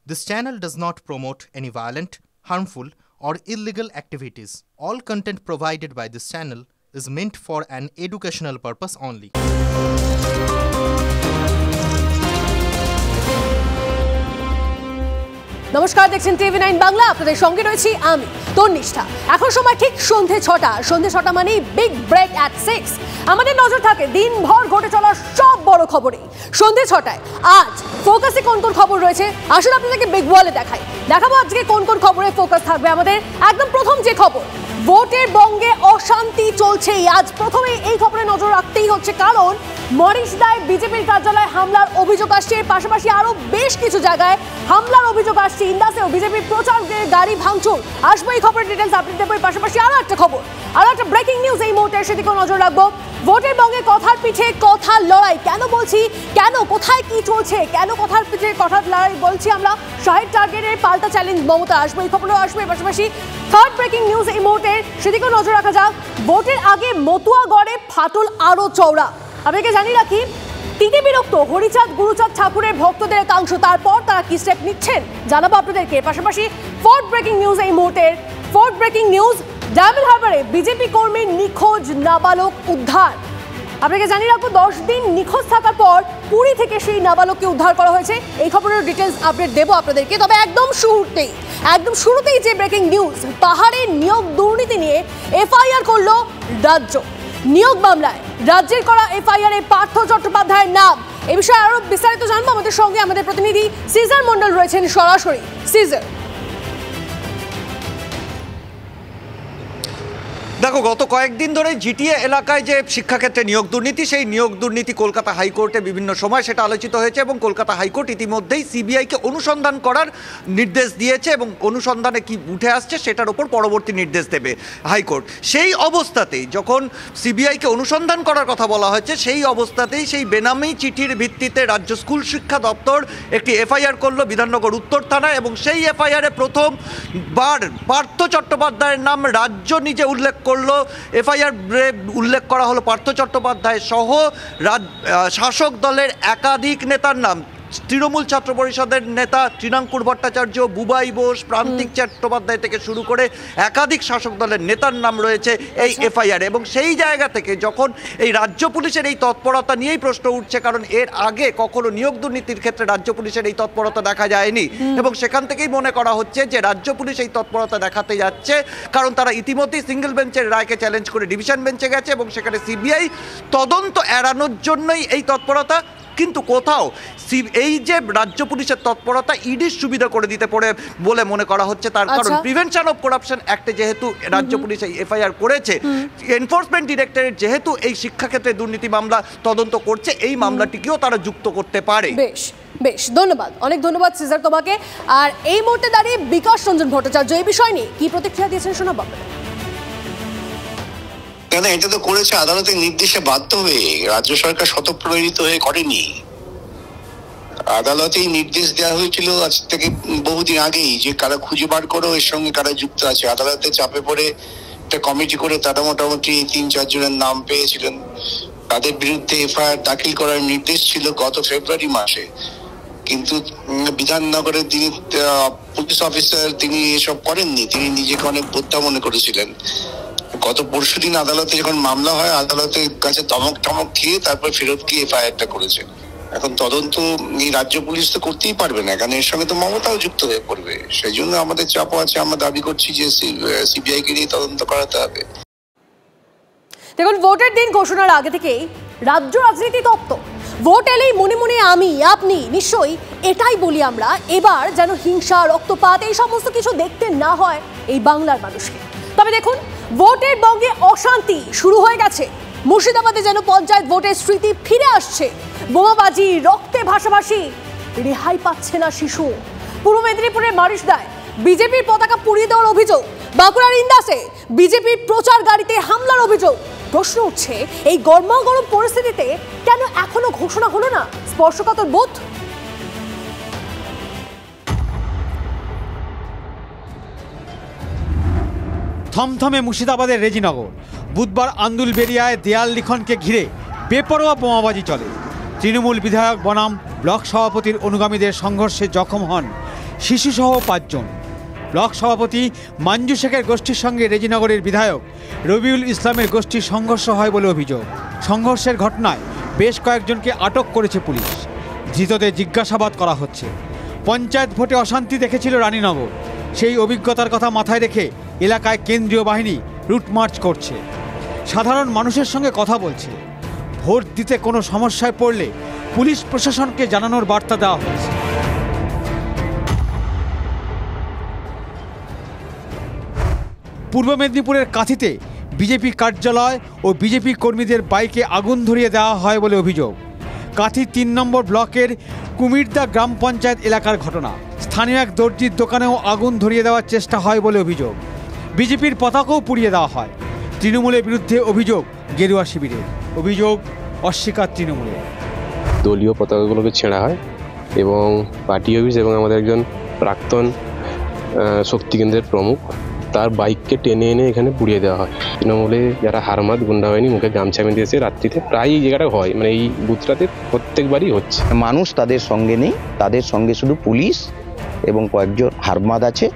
This channel does not promote any violent, harmful, or illegal activities. All content provided by this channel is meant for an educational purpose only. নমস্কার, দেখছেন TV9 Bangla. আপনাদের সঙ্গে রয়েছি আমি তন্নিষ্ঠা। এখন সময় ঠিক সন্ধে 6টা মানে বিগ ব্রেক অ্যাট 6। আমাদের নজর থাকে দিনভর ঘটে চলা সব বড় খবরে। সন্ধে 6টায় আজ ফোকাসে কোন কোন খবর রয়েছে আসলে আপনাদেরকে বিগ ওয়ালে দেখাবো আজকে কোন কোন খবরে ফোকাস থাকবে। আমাদের একদম প্রথম যে খবর, ভোটের বঙ্গে অশান্তি চলছে। আজ প্রথমে এই খবরে নজর রাখতেই হচ্ছে, কারণ মরিশদায় বিজেপির কার্যালয়ে হামলার অভিযোগ আসছে। পাশাপাশি আরো বেশ কিছু জায়গায় হামলার অভিযোগ আসছে। ইন্দাসেও বিজেপির প্রচারকের গাড়ি ভাঙচুর। আসবো এই খবরের ডিটেলস আপডেট দেবো। পাশাপাশি আরো একটা খবর, আরো একটা ব্রেকিং নিউজ এই মুহূর্তে, সেদিকেও নজর রাখবো। ভোটের বঙ্গে কথার পিঠে কথার লড়াই। কেন বলছি, কেন, কোথায় কি চলছে, কেন কথার পিঠে কথার লড়াই বলছি আমরা? শাহিদ টার্গেটের পাল্টা চ্যালেঞ্জ মমতা। আসবো এই খবরও আসবে। পাশাপাশি থার্ড ব্রেকিং নিউজ এই মুহূর্তে, সেদিকেও নজর রাখা যাক। ভোটের আগে মতুয়াগড়ে ফাটল আরো চওড়া। আপনাকে জানিয়ে রাখি, তিতে বিরক্ত হরিচাঁদ গুরুচাঁদ ঠাকুরের ভক্তদের একাংশ। তারপর তারা কি স্টেপ নিচ্ছেন জানাবো আপনাদেরকে। পাশাপাশি ফোর্থ ব্রেকিং নিউজ এই মুহূর্তের, ফোর্থ ব্রেকিং নিউজ, ডায়মন্ড হারবারে বিজেপি কর্মীর নিখোঁজ নাবালক উদ্ধার। আপনাকে জানিয়ে রাখবো, 10 দিন নিখোঁজ থাকার পর পুরী থেকে সেই নাবালককে উদ্ধার করা হয়েছে। এই খবরের ডিটেলস আপডেট দেবো আপনাদেরকে। তবে একদম শুরুতেই যে ব্রেকিং নিউজ, পাহাড়ে নিয়োগ দুর্নীতি নিয়ে এফআইআর করলো রাজ্য। নিয়োগ মামলায় রাজ্যের করা এফআইআরে পার্থ চট্টোপাধ্যায়ের নাম। এ বিষয়ে আরো বিস্তারিত জানবো। আমাদের সঙ্গে আমাদের প্রতিনিধি সিজার মন্ডল রয়েছেন সরাসরি। সিজার, দেখো, গত কয়েকদিন ধরে জিটিএ এলাকায় যে শিক্ষাক্ষেত্রে নিয়োগ দুর্নীতি, সেই নিয়োগ দুর্নীতি কলকাতা হাইকোর্টে বিভিন্ন সময় সেটা আলোচিত হয়েছে এবং কলকাতা হাইকোর্ট ইতিমধ্যেই সিবিআইকে অনুসন্ধান করার নির্দেশ দিয়েছে এবং অনুসন্ধানে কি উঠে আসছে সেটার ওপর পরবর্তী নির্দেশ দেবে হাইকোর্ট। সেই অবস্থাতেই যখন সিবিআইকে অনুসন্ধান করার কথা বলা হয়েছে, সেই অবস্থাতেই সেই বেনামি চিঠির ভিত্তিতে রাজ্য স্কুল শিক্ষা দপ্তর একটি এফআইআর করলো বিধাননগর উত্তর থানায় এবং সেই এফআইআরে প্রথমবার পার্থ চট্টোপাধ্যায়ের নাম রাজ্য নিজে উল্লেখ করলো। এফআইআরে উল্লেখ করা হলো পার্থ চট্টোপাধ্যায় সহ শাসক দলের একাধিক নেতার নাম। তৃণমূল ছাত্র পরিষদের নেতা তৃণাঙ্কুর ভট্টাচার্য, বুবাই বোস, প্রান্তিক চট্টোপাধ্যায় থেকে শুরু করে একাধিক শাসক দলের নেতার নাম রয়েছে এই এফআইআরে। এবং সেই জায়গা থেকে যখন এই রাজ্য পুলিশের এই তৎপরতা নিয়েই প্রশ্ন উঠছে, কারণ এর আগে কখনো নিয়োগ দুর্নীতির ক্ষেত্রে রাজ্য পুলিশের এই তৎপরতা দেখা যায়নি এবং সেখান থেকেই মনে করা হচ্ছে যে রাজ্য পুলিশ এই তৎপরতা দেখাতে যাচ্ছে, কারণ তারা ইতিমধ্যেই সিঙ্গেল বেঞ্চের রায়কে চ্যালেঞ্জ করে ডিভিশন বেঞ্চে গেছে এবং সেখানে সিবিআই তদন্ত এড়ানোর জন্যই এই তৎপরতা। কিন্তু কোথাও এই যে রাজ্য পুলিশের তৎপরতা ইডির সুবিধা করে দিতে পারে বলে মনে করা হচ্ছে। তার কারণ প্রিভেনশন অফ করাপশন অ্যাক্টে যেহেতু রাজ্য পুলিশ এই এফআইআর করেছে, এনফোর্সমেন্ট ডিরেক্টরেট যেহেতু এই শিক্ষাক্ষেত্রে দুর্নীতি মামলা তদন্ত করছে, এই মামলাটিকেও তারা যুক্ত করতে পারে। বেশ ধন্যবাদ, অনেক ধন্যবাদ সিজার তোমাকে। আর এই মুহূর্তে দাঁড়িয়ে বিকাশ রঞ্জন ভট্টাচার্য এই বিষয় নিয়ে কি প্রতিক্রিয়া দিয়েছেন শোনাবো আপনাদের। কেন এটা তো করেছে আদালতের নির্দেশে বাধ্য হয়ে, রাজ্য সরকার স্বতঃপ্রণোদিত হয়ে করেনি। আদালতেই নির্দেশ দেওয়া হয়েছিল আজ থেকে বহুদিন আগেই যে কারা খুঁজে বার করো এর সঙ্গে কারা যুক্ত আছে। আদালতে চাপে পড়ে একটা কমিটি করে তারা মোটামুটি 3-4 জনের নাম পেয়েছিলেন। তাদের বিরুদ্ধে এফআইআর দাখিল করার নির্দেশ ছিল গত ফেব্রুয়ারি মাসে, কিন্তু বিধাননগরের যিনি পুলিশ অফিসার তিনি এসব করেননি। তিনি নিজেকে অনেক বোদ্ধা মনে করেছিলেন। গত পরশুদিন আদালতে যখন মামলা হয়, আদালতের কাছে টমক খেয়ে তারপর ফেরত গিয়ে এফআইআরটা করেছে। এখন তদন্ত এই রাজ্য পুলিশ তো করতেই পারবে না, কারণ এর সঙ্গে তো মমতাও যুক্ত হয়ে পড়বে। সেই জন্য আমাদের চাপও আছে। আমরা দাবি করছি যে সিবিআইকে নিয়ে তদন্ত করাতে হবে। দেখুন, ভোটের দিন ঘোষণার আগে থেকেই রাজ্য রাজনীতি তপ্ত। ভোট এলেই মনে মনে আমি আপনি নিশ্চয়ই এটাই বলি আমরা, এবার যেন হিংসা, রক্তপাত এই সমস্ত কিছু দেখতে না হয় এই বাংলার মানুষকে। তবে দেখুন, ভোটের বঙ্গে অশান্তি শুরু হয়ে গেছে। মুর্শিদাবাদে যেন পঞ্চায়েত ভোটের স্মৃতি ফিরে আসছে। বোমাবাজি, রক্তে ভাসাভাসি, রেহাই পাচ্ছে না শিশু। পূর্ব মেদিনীপুরের মরিশদায় বিজেপির পতাকা পুড়িয়ে দেওয়ার অভিযোগ। বাঁকুড়ার ইন্দাসে বিজেপির প্রচার গাড়িতে হামলার অভিযোগ। প্রশ্ন উঠছে, এই গরমাগরম পরিস্থিতিতে কেন এখনো ঘোষণা হলো না স্পর্শকাতর বোধ? থমথমে মুর্শিদাবাদের রেজিনগর। বুধবার আন্দুলবেরিয়ায় দেয়াল লিখনকে ঘিরে বেপরোয়া বোমাবাজি চলে। তৃণমূল বিধায়ক বনাম ব্লক সভাপতির অনুগামীদের সংঘর্ষে জখম হন শিশুসহ 5 জন। ব্লক সভাপতি মঞ্জু শেখের গোষ্ঠীর সঙ্গে রেজিনগরের বিধায়ক রবিউল ইসলামের গোষ্ঠীর সংঘর্ষ হয় বলে অভিযোগ। সংঘর্ষের ঘটনায় বেশ কয়েকজনকে আটক করেছে পুলিশ। ধৃতদের জিজ্ঞাসাবাদ করা হচ্ছে। পঞ্চায়েত ভোটে অশান্তি দেখেছিল রানীনগর, সেই অভিজ্ঞতার কথা মাথায় রেখে এলাকায় কেন্দ্রীয় বাহিনী রুট মার্চ করছে, সাধারণ মানুষের সঙ্গে কথা বলছে। ভোট দিতে কোনো সমস্যায় পড়লে পুলিশ প্রশাসনকে জানানোর বার্তা দেওয়া হচ্ছে। পূর্ব মেদিনীপুরের কাঁথিতে বিজেপি কার্যালয় ও বিজেপি কর্মীদের বাইকে আগুন ধরিয়ে দেওয়া হয় বলে অভিযোগ। কাঁথি 3 নম্বর ব্লকের কুমিরদা গ্রাম পঞ্চায়েত এলাকার ঘটনা। স্থানীয় এক দর্জির দোকানেও আগুন ধরিয়ে দেওয়ার চেষ্টা হয় বলে অভিযোগ। বিজেপির পতাকাও পুড়িয়ে দেওয়া হয়। তৃণমূলের বিরুদ্ধে অভিযোগ গেরুয়া শিবিরের। অভিযোগ অস্বীকার তৃণমূলের। দলীয় পতাকাগুলোকে ছেঁড়া হয় এবং পার্টি অফিস এবং আমাদের একজন প্রাক্তন শক্তি কেন্দ্রের প্রমুখ, তার বাইককে টেনে এনে এখানে পুড়িয়ে দেওয়া হয়। তৃণমূলে যারা হারমাত গুন্ডা বাহিনী মুখে গামছা বেঁধে এসে রাত্রিতে প্রায় এই জায়গাটা হয়, মানে এই বুথটাতে প্রত্যেকবারই হচ্ছে। মানুষ তাদের সঙ্গে নেই, তাদের সঙ্গে শুধু পুলিশ এবং কয়েকজন হারমাদ আছে।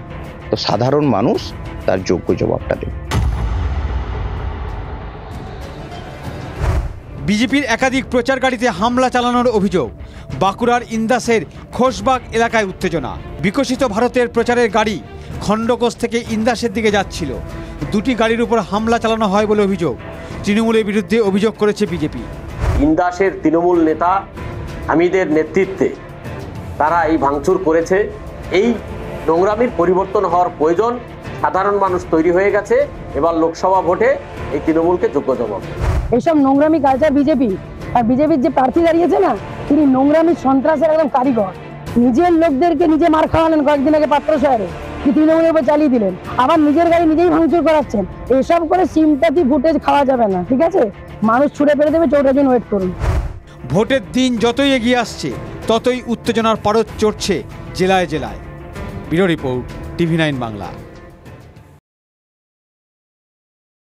তো সাধারণ মানুষ তার যোগ্য জবাবটা দেবে। বিজেপির একাধিক প্রচার গাড়িতে হামলা চালানোর অভিযোগ। বাঁকুড়ার ইন্দাসের খোশবাগ এলাকায় উত্তেজনা। বিকশিত ভারতের প্রচারের গাড়ি খণ্ডকোষ থেকে ইন্দাসের দিকে যাচ্ছিল। 2টি গাড়ির উপর হামলা চালানো হয় বলে অভিযোগ। তৃণমূলের বিরুদ্ধে অভিযোগ করেছে বিজেপি। ইন্দাসের তৃণমূল নেতা হামিদের নেতৃত্বে তারা এই ভাঙচুর করেছে। এই নোংরামির পরিবর্তন হওয়ার প্রয়োজন। সাধারণ মানুষ তৈরি হয়ে গেছে। এবার লোকসভা ভোটে এই তৃণমূলকে যোগ্য জবাব। এইসব নোংরামি কালচার বিজেপি, আর বিজেপির যে প্রার্থী দাঁড়িয়েছে না, তিনি নোংরামি সন্ত্রাসের একদম কারিগর। নিজের লোকদেরকে নিজে মার খাওয়ালেন কয়েকদিন আগে পাত্র শহরে, কি তৃণমূলের উপর চালিয়ে দিলেন। আবার নিজের গাড়ি নিজেই ভাঙচুর করাচ্ছেন। এসব করে সিম্প্যাথি ফুটেজ খাওয়া যাবে না, ঠিক আছে? মানুষ ছুটে ফেলে দেবে, 14 দিন ওয়েট করুন। ভোটের দিন যতই এগিয়ে আসছে ততই উত্তেজনার পারদ চড়ছে জেলায় জেলায়। Bureau report, TV9 Bangla.